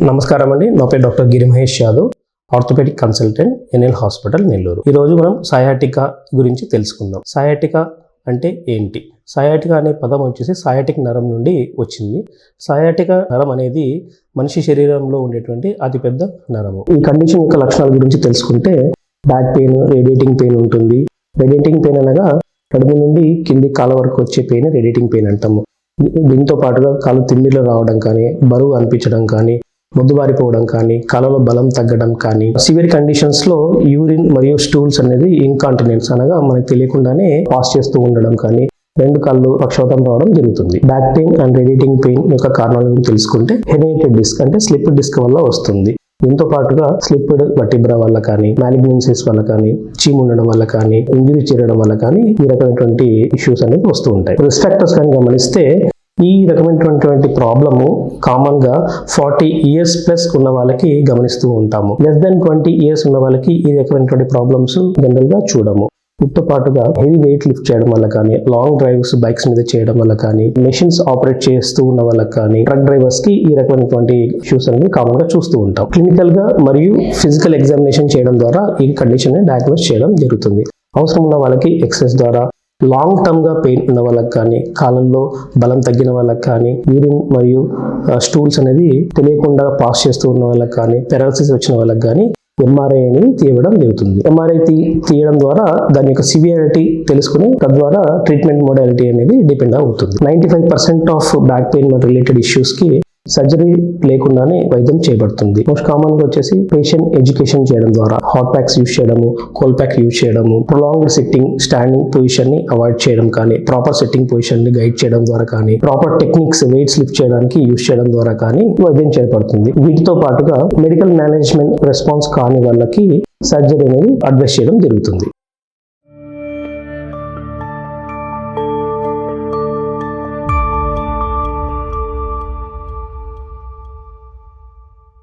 నమస్కారం అండి. నా పేరు doctor Giri Mahesh Yadav, orthopaedic consultant, NL hospital Nellore. ఈరోజు మనం సయాటికా గురించి తెలుసుకుందాం. సయాటికా అంటే ఏంటి? సయాటికా అనే పదం వచ్చేసి సయాటిక్ నరం నుండి వచ్చింది. సయాటికా నరం అనేది మనిషి శరీరంలో ఉండేటువంటి అతిపెద్ద నరము. ఈ కండిషన్ యొక్క లక్షణాల గురించి తెలుసుకుంటే బ్యాక్ పెయిన్, రేడియేటింగ్ పెయిన్ ఉంటుంది. రేడియేటింగ్ పెయిన్ అనగా కడుపు నుండి కింది కాళ్ళ వరకు వచ్చే పెయిన్ రేడియేటింగ్ పెయిన్ అంటాము. దీంతో పాటుగా కాళ్ళు తిమ్మిర్లు రావడం కానీ, బరువు అనిపించడం కానీ, మొద్దుబారిపోవడం కానీ, కాళ్ళలో బలం తగ్గడం కానీ, సివియర్ కండిషన్స్ లో యూరిన్ మరియు స్టూల్స్ అనేది ఇన్కాంటినెన్స్ అనగా మనకు తెలియకుండానే పాస్ చేస్తూ ఉండడం కానీ, రెండు కాళ్ళు పక్షవాతం రావడం జరుగుతుంది. Back pain and radiating pain యొక్క కారణాలను తెలుసుకుంటే హెరిడిటరీ డిస్క్ అంటే స్లిప్ డిస్క్ వల్ల వస్తుంది. దీంతో పాటుగా స్లిప్డ్ వర్టిబ్రా వల్ల కానీ, మాలిగ్నెన్సీస్ వల్ల కానీ, చీము ఉండడం వల్ల కానీ, ఇంజరీ చేరడం వల్ల కానీ ఈ రకమైనటువంటి ఇష్యూస్ అనేది వస్తూ ఉంటాయి. రిస్క్ ఫ్యాక్టర్స్ కానీ గమనిస్తే ఈ రకమైనటువంటి ప్రాబ్లము కామన్ గా 40 ఇయర్స్ ప్లస్ ఉన్న వాళ్ళకి గమనిస్తూ ఉంటాము. లెస్ దెన్ 20 ఇయర్స్ ఉన్న వాళ్ళకి ఈ రకమైనటువంటి ప్రాబ్లమ్స్ జనరల్ గా చూడము. వీటితో పాటుగా హెవీ వెయిట్ లిఫ్ట్ చేయడం వల్ల కానీ, లాంగ్ డ్రైవ్స్ బైక్స్ మీద చేయడం వల్ల కానీ, మెషిన్స్ ఆపరేట్ చేస్తూ ఉన్న వాళ్ళకి కానీ, ట్రక్ డ్రైవర్స్ కి ఈ రకమైనటువంటి ఇష్యూస్ అనేది కామన్ గా చూస్తూ ఉంటాం. క్లినికల్ గా మరియు ఫిజికల్ ఎగ్జామినేషన్ చేయడం ద్వారా ఈ కండిషన్ ని డయాగ్నోస్ చేయడం జరుగుతుంది. అవసరం ఉన్న వాళ్ళకి ఎక్సర్సైజ్ ద్వారా, లాంగ్ టర్మ్ గా పెయిన్ ఉన్న వాళ్ళకి కానీ, కాలంలో బలం తగ్గిన వాళ్ళకి కానీ, యూరిన్ మరియు స్టూల్స్ అనేది తెలియకుండా పాస్ చేస్తూ ఉన్న వాళ్ళకి కానీ, పెరాలసిస్ వచ్చిన వాళ్ళకి కానీ ఎంఆర్ఐ అనేది తీయడం జరుగుతుంది. ఎంఆర్ఐ తీయడం ద్వారా దాని యొక్క సివియారిటీ తెలుసుకుని తద్వారా ట్రీట్మెంట్ మోడాలిటీ అనేది డిపెండ్ అవుతుంది. 95% of back pain related issues కి సర్జరీ లేకుండానే వైద్యం చేయబడుతుంది. మోస్ట్ కామన్ గా వచ్చేసి పేషెంట్ ఎడ్యుకేషన్ చేయడం ద్వారా, హాట్ ప్యాక్స్ యూజ్ చేయడము, కోల్డ్ ప్యాక్ యూజ్ చేయడము, ప్రొలాంగ్డ్ సిట్టింగ్, స్టాండింగ్ పొజిషన్ ని అవాయిడ్ చేయడం కానీ, ప్రాపర్ సిట్టింగ్ పొజిషన్ ని గైడ్ చేయడం ద్వారా కానీ, ప్రాపర్ టెక్నిక్స్ వెయిట్స్ లిఫ్ట్ చేయడానికి యూజ్ చేయడం ద్వారా కానీ వైద్యం చేయబడుతుంది. వీటితో పాటుగా మెడికల్ మేనేజ్మెంట్ రెస్పాన్స్ కాని వాళ్ళకి సర్జరీ అనేది అడ్వైస్ చేయడం జరుగుతుంది.